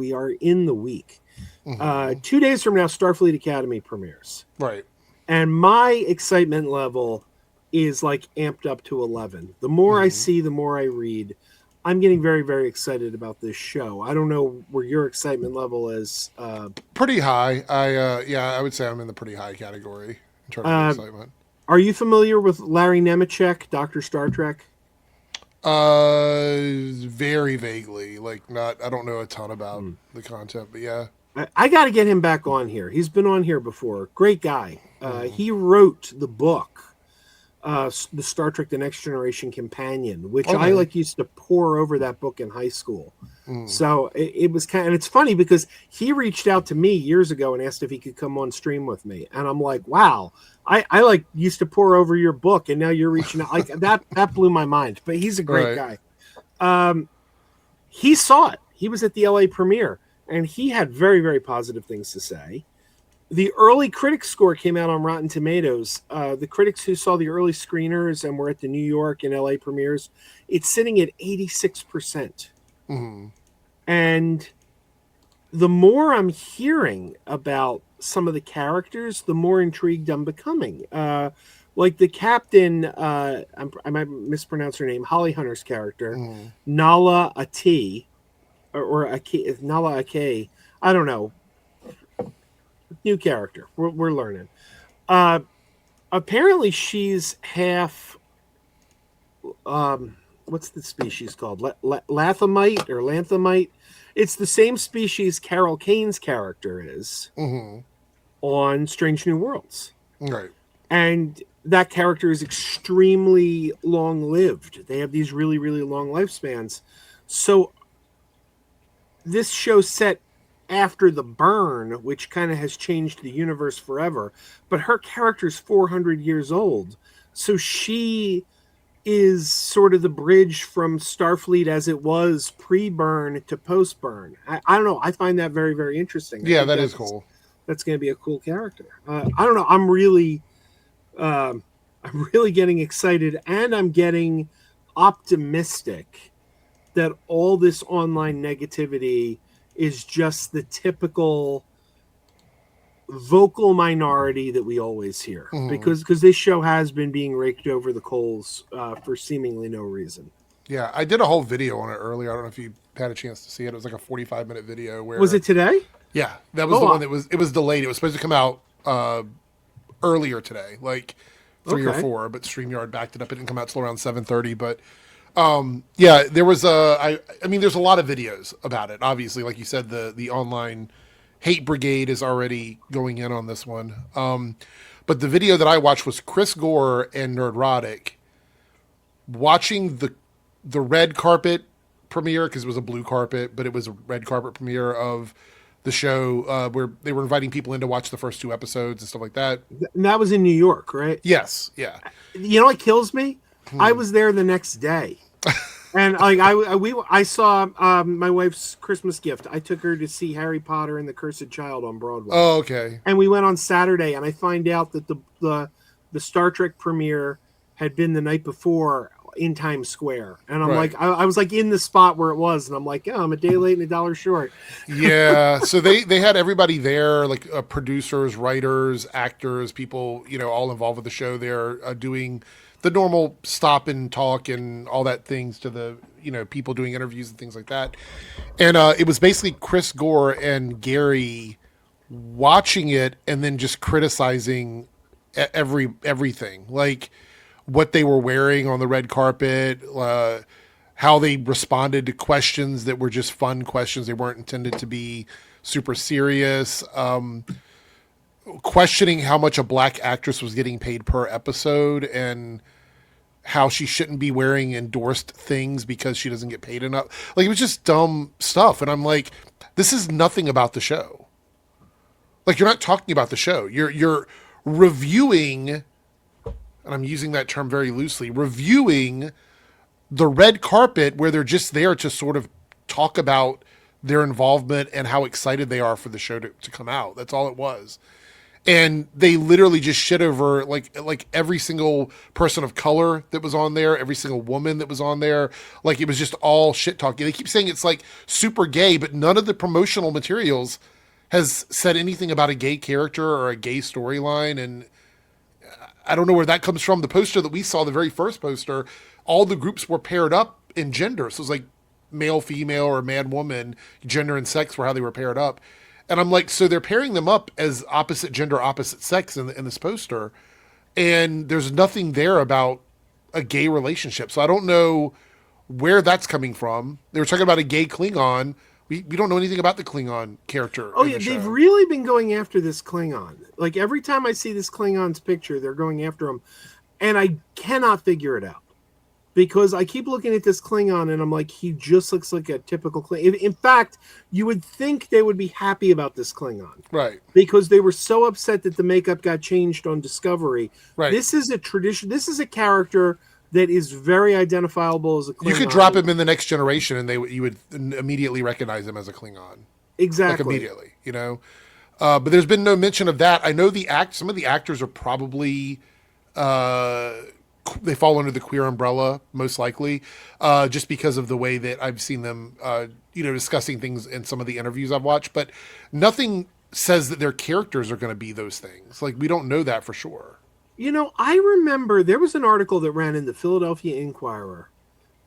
We are in the week. Mm-hmm. 2 days from now, Starfleet Academy premieres. Right. And my excitement level is like amped up to 11. The more I Mm-hmm. see, the more I read. I'm getting very, very excited about this show. I don't know where your excitement level is. Pretty high. I would say I'm in the pretty high category in terms of Uh, excitement. are you familiar with Larry Nemecek, Dr. Star Trek? Very vaguely. Like, not. I don't know a ton about Hmm. the content, but yeah. I got to get him back on here. He's been on here before. Great guy. Mm-hmm. He wrote the book, the Star Trek: The Next Generation Companion, which I Okay. like used to pour over that book in high school. Mm. So it was kind of, and it's funny because he reached out to me years ago and asked if he could come on stream with me, and I'm like, wow, I like used to pour over your book, and now you're reaching out like that. That blew my mind. But he's a great Right. guy. Um, he saw it. He was at the LA premiere, and he had very, very positive things to say. The early critic score came out on Rotten Tomatoes. The critics who saw the early screeners and were at the New York and LA premieres, it's sitting at 86%. Mm-hmm. And the more I'm hearing about some of the characters, the more intrigued I'm becoming. Like the captain, I might mispronounce her name, Holly Hunter's character, Mm-hmm. Nala Ati, or Ake, Nala Ake. I don't know. New character. We're learning. Uh, Apparently, she's half. What's the species called? Lathamite or Lanthamite? It's the same species Carol Kane's character is Mm-hmm. on Strange New Worlds. Right. And that character is extremely long lived. They have these really, really long lifespans. So this show set after the burn, which kind of has changed the universe forever. But her character's 400 years old. So she is sort of the bridge from Starfleet as it was pre-burn to post-burn. I don't know. I find that very, very interesting. I Yeah, think that is cool. that's going to be a cool character. I don't know. Um, I'm really getting excited, and I'm getting optimistic that all this online negativity is just the typical vocal minority that we always hear, Mm-hmm. because this show has been being raked over the coals for seemingly no reason. Yeah, I did a whole video on it earlier. I don't know if you had a chance to see it. It was like a 45-minute video Was where, it today? yeah, that was the Oh, one that it was delayed. It was supposed to come out earlier today, like 3 or 4, but StreamYard backed it up. It didn't come out till around 7:30. But yeah, there was I mean, there's a lot of videos about it. Obviously, like you said, the online hate brigade is already going in on this one. But the video that I watched was Chris Gore and Nerdrotic watching the red carpet premiere, because it was a blue carpet, but it was a red carpet premiere of the show, where they were inviting people in to watch the first 2 episodes and stuff like that. and that was in New York, right? Yes, yeah. You know what kills me? I was there the next day. And like I saw my wife's Christmas gift. I took her to see Harry Potter and the Cursed Child on Broadway. Oh, okay. And we went on Saturday, and I find out that the Star Trek premiere had been the night before in Times Square, and I'm Right. like, I was like in the spot where it was, and I'm like, oh, I'm a day late and $1 short. Yeah. So they had everybody there, like producers, writers, actors, people, all involved with the show there, doing the normal stop and talk and all that things to the, people doing interviews and things like that. And it was basically Chris Gore and Gary watching it and then just criticizing everything, like what they were wearing on the red carpet, how they responded to questions that were just fun questions. They weren't intended to be super serious. Questioning how much a black actress was getting paid per episode and how she shouldn't be wearing endorsed things because she doesn't get paid enough. Like, it was just dumb stuff. And I'm like, this is nothing about the show. Like, you're not talking about the show. You're reviewing, and I'm using that term very loosely, reviewing the red carpet where they're just there to sort of talk about their involvement and how excited they are for the show to come out. That's all it was. And they literally just shit over like every single person of color that was on there, every single woman that was on there. Like it was just all shit talking. They keep saying it's like super gay, but none of the promotional materials has said anything about a gay character or a gay storyline. And I don't know where that comes from. The poster that we saw, the very first poster, all the groups were paired up in gender. So it was like male, female, or man, woman, gender and sex were how they were paired up. And I'm like, so they're pairing them up as opposite gender, opposite sex in this poster. And there's nothing there about a gay relationship. So I don't know where that's coming from. They were talking about a gay Klingon. We don't know anything about the Klingon character. Oh yeah, they've really been going after this Klingon. Like every time I see this Klingon's picture, they're going after him, and I cannot figure it out because I keep looking at this Klingon and I'm like, he just looks like a typical Klingon. In fact, you would think they would be happy about this Klingon, right? Because they were so upset that the makeup got changed on Discovery. Right. This is a tradition. This is a character that is very identifiable as a Klingon. You could drop him in the Next Generation, and you would immediately recognize him as a Klingon. Exactly, like immediately. You know, but there's been no mention of that. I know some of the actors are probably they fall under the queer umbrella most likely, just because of the way that I've seen them, discussing things in some of the interviews I've watched. But nothing says that their characters are going to be those things. Like we don't know that for sure. You know, I remember there was an article that ran in the Philadelphia Inquirer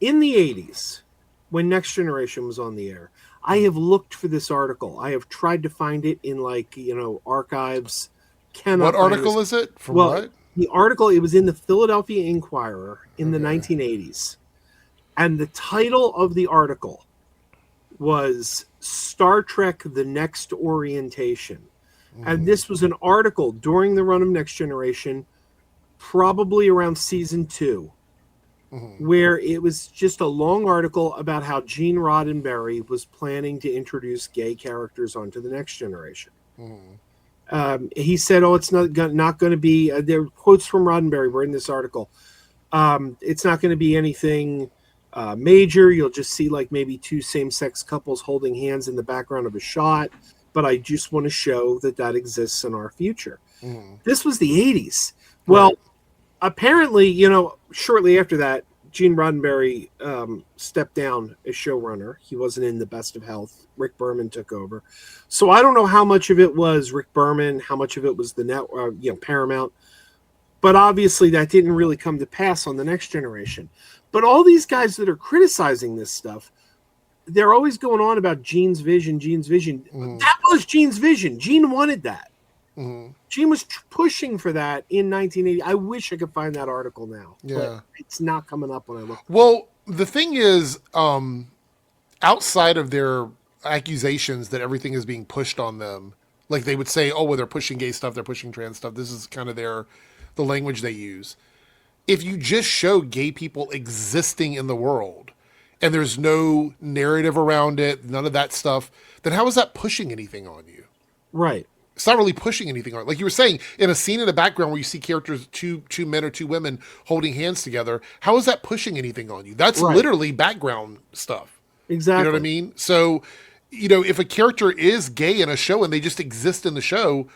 in the 80s when Next Generation was on the air. I have looked for this article. I have tried to find it in archives. What article is it? From what? The article, it was in the Philadelphia Inquirer in the 1980s. And the title of the article was Star Trek: The Next Orientation. And this was an article during the run of Next Generation, probably around season 2, where it was just a long article about how Gene Roddenberry was planning to introduce gay characters onto the Next Generation. He said, "Oh, it's not going to be." There quotes from Roddenberry were in this article. It's not going to be anything major. You'll just see like maybe 2 same-sex couples holding hands in the background of a shot. But I just want to show that exists in our future. This was the 80s. Well, apparently, shortly after that, Gene Roddenberry stepped down as showrunner. He wasn't in the best of health. Rick Berman took over. So I don't know how much of it was Rick Berman, how much of it was the Paramount. But obviously that didn't really come to pass on the Next Generation. But all these guys that are criticizing this stuff, they're always going on about Gene's vision. That was Gene's vision. Gene wanted that. Gene was pushing for that in 1980. I wish I could find that article now. Yeah. But it's not coming up when I look. Well, the thing is, outside of their accusations that everything is being pushed on them, like they would say, oh, well, they're pushing gay stuff, they're pushing trans stuff. This is kind of the language they use. If you just show gay people existing in the world and there's no narrative around it, none of that stuff, then how is that pushing anything on you? Right. It's not really pushing anything on. Like you were saying, in a scene in the background where you see characters, two men or 2 women holding hands together, how is that pushing anything on you? That's literally background stuff. Exactly. You know what I mean? So, if a character is gay in a show and they just exist in the show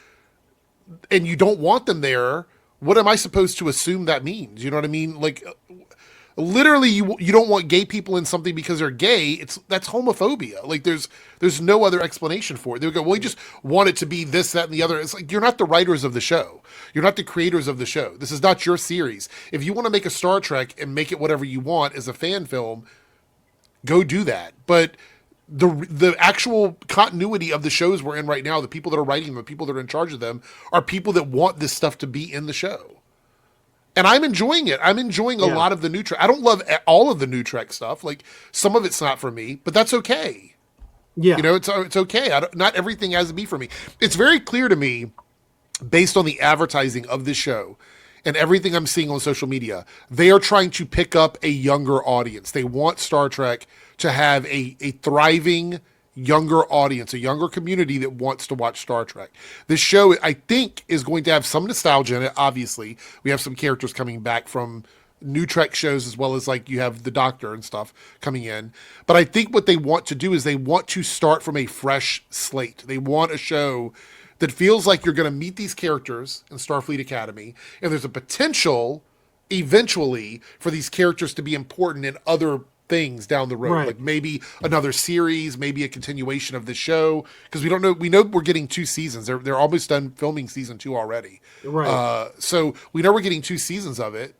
and you don't want them there, what am I supposed to assume that means? You know what I mean? Like, literally, you don't want gay people in something because they're gay. That's homophobia. Like there's no other explanation for it. They would go, well, we just want it to be this, that, and the other. It's like you're not the writers of the show. You're not the creators of the show. This is not your series. If you want to make a Star Trek and make it whatever you want as a fan film, go do that. But the actual continuity of the shows we're in right now, the people that are writing them, the people that are in charge of them, are people that want this stuff to be in the show. And I'm enjoying it. I'm enjoying a lot of the new Trek. I don't love all of the new Trek stuff. Like some of it's not for me, but that's okay. Yeah. It's okay. Not everything has to be for me. It's very clear to me, based on the advertising of this show and everything I'm seeing on social media, they are trying to pick up a younger audience. They want Star Trek to have a thriving younger audience, a younger community that wants to watch Star Trek. This show, I think, is going to have some nostalgia in it. Obviously, we have some characters coming back from new Trek shows, as well as like you have the Doctor and stuff coming in. But I think what they want to do is they want to start from a fresh slate. They want a show that feels like you're going to meet these characters in Starfleet Academy, and there's a potential eventually for these characters to be important in other things down the road, Right. like maybe another series, maybe a continuation of the show, because we don't know. We know we're getting 2 seasons. They're almost done filming season 2 already. Right. So we know we're getting 2 seasons of it.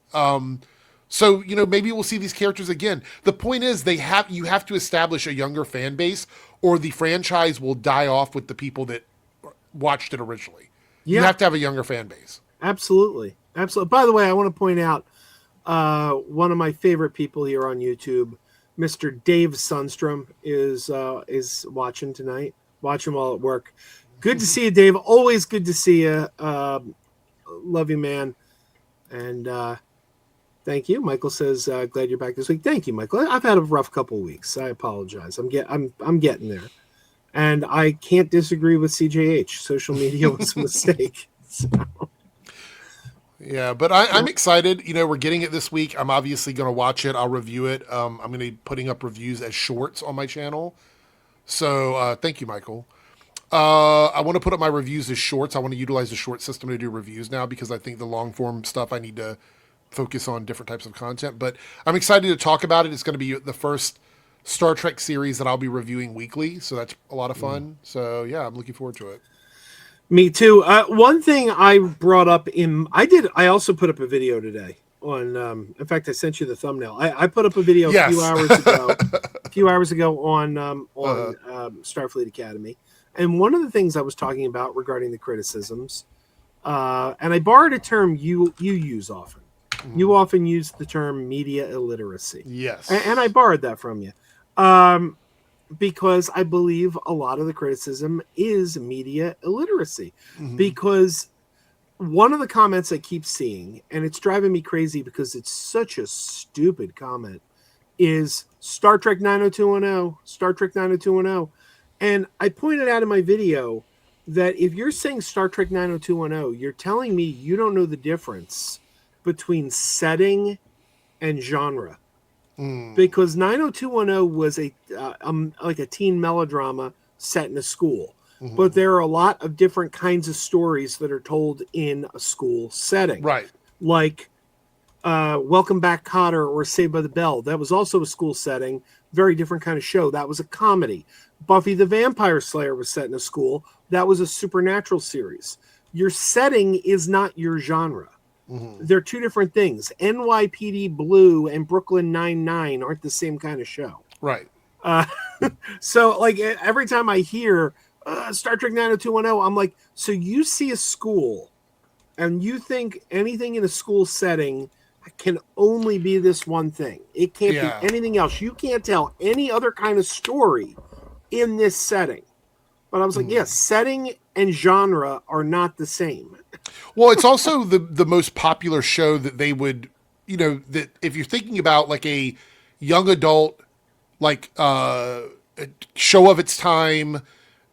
So maybe we'll see these characters again. The point is, you have to establish a younger fan base, or the franchise will die off with the people that watched it originally. You have to have a younger fan base. Absolutely. By the way, I want to point out one of my favorite people here on YouTube, Mr. Dave Sundstrom, is watching tonight. Watch him while at work. Good to see you, Dave. Always good to see you. Love you, man. And thank you. Michael says, glad you're back this week. Thank you, Michael. I've had a rough couple of weeks. I apologize. I'm getting there. And I can't disagree with CJH. Social media was a mistake. So. Yeah, but I'm excited. We're getting it this week. I'm obviously going to watch it. I'll review it. I'm going to be putting up reviews as shorts on my channel. So thank you, Michael. I want to put up my reviews as shorts. I want to utilize the short system to do reviews now, because I think the long form stuff, I need to focus on different types of content. But I'm excited to talk about it. It's going to be the first Star Trek series that I'll be reviewing weekly. So that's a lot of fun. So yeah, I'm looking forward to it. Me too. One thing I brought up I also put up a video today on, in fact, I sent you the thumbnail. I put up a video Yes. a few hours ago on Starfleet Academy. And one of the things I was talking about regarding the criticisms, and I borrowed a term you use often. Mm-hmm. You often use the term media illiteracy. Yes. And I borrowed that from you. Because I believe a lot of the criticism is media illiteracy. Mm-hmm. Because one of the comments I keep seeing, and it's driving me crazy because it's such a stupid comment, is Star Trek 90210, Star Trek 90210. And I pointed out in my video that if you're saying Star Trek 90210, you're telling me you don't know the difference between setting and genre. Because 90210 was like a teen melodrama set in a school. Mm-hmm. But there are a lot of different kinds of stories that are told in a school setting. Right. Like Welcome Back, Kotter, or Saved by the Bell. That was also a school setting. Very different kind of show. That was a comedy. Buffy the Vampire Slayer was set in a school. That was a supernatural series. Your setting is not your genre. Mm-hmm. They're two different things. NYPD Blue and Brooklyn Nine-Nine aren't the same kind of show. Right. So, like, every time I hear Star Trek 90210, I'm like, so you see a school and you think anything in a school setting can only be this one thing. It can't be anything else. You can't tell any other kind of story in this setting. But I was like, yes, setting and genre are not the same. Well, it's also the most popular show that they would, that if you're thinking about like a young adult, like a show of its time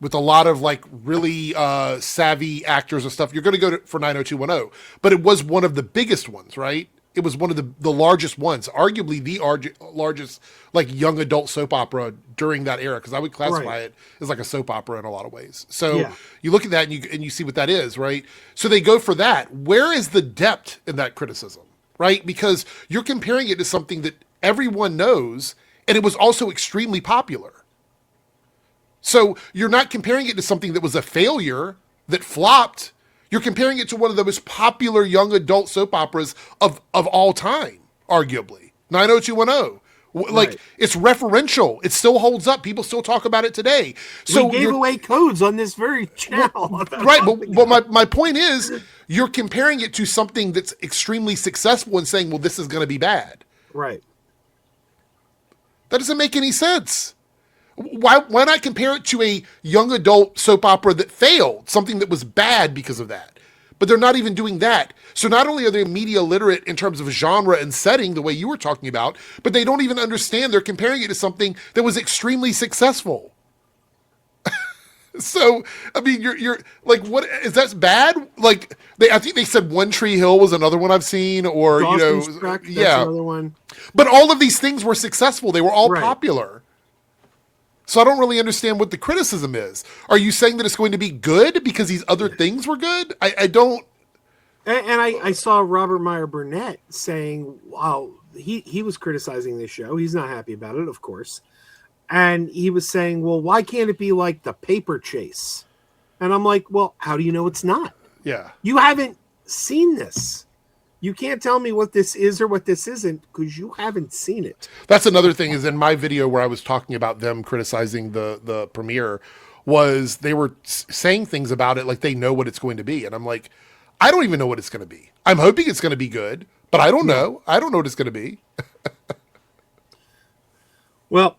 with a lot of like really savvy actors and stuff, you're going to go for 90210. But it was one of the biggest ones, right? It was one of the largest ones, arguably the largest like young adult soap opera during that era, because I would classify it as like a soap opera in a lot of ways. So you look at that and you see what that is, right? So they go for that. Where is the depth in that criticism, right? Because you're comparing it to something that everyone knows, and it was also extremely popular. So you're not comparing it to something that was a failure that flopped. You're comparing it to one of the most popular young adult soap operas of all time, arguably. 90210. Like, it's referential. It still holds up. People still talk about it today. So we gave away codes on this very channel. Right, but my point is, you're comparing it to something that's extremely successful and saying, well, this is going to be bad. Right. That doesn't make any sense. Why not compare it to a young adult soap opera that failed, something that was bad because of that? But they're not even doing that. So not only are they media literate in terms of genre and setting, the way you were talking about, but they don't even understand. They're comparing it to something that was extremely successful. So, I mean, you're like, what is that bad? Like, I think they said One Tree Hill was another one I've seen, or Dawson's Creek, that's another one. But all of these things were successful. They were all popular. So I don't really understand what the criticism is. Are you saying that it's going to be good because these other things were good? I don't. And I saw Robert Meyer Burnett saying, wow, he was criticizing this show. He's not happy about it, of course. And he was saying, well, why can't it be like The Paper Chase? And I'm like, well, how do you know it's not? Yeah. You haven't seen this. You can't tell me what this is or what this isn't because you haven't seen it. That's another thing is in my video where I was talking about them criticizing the premiere was they were saying things about it like they know what it's going to be. And I'm like, I don't even know what it's going to be. I'm hoping it's going to be good, but I don't know. I don't know what it's going to be. Well,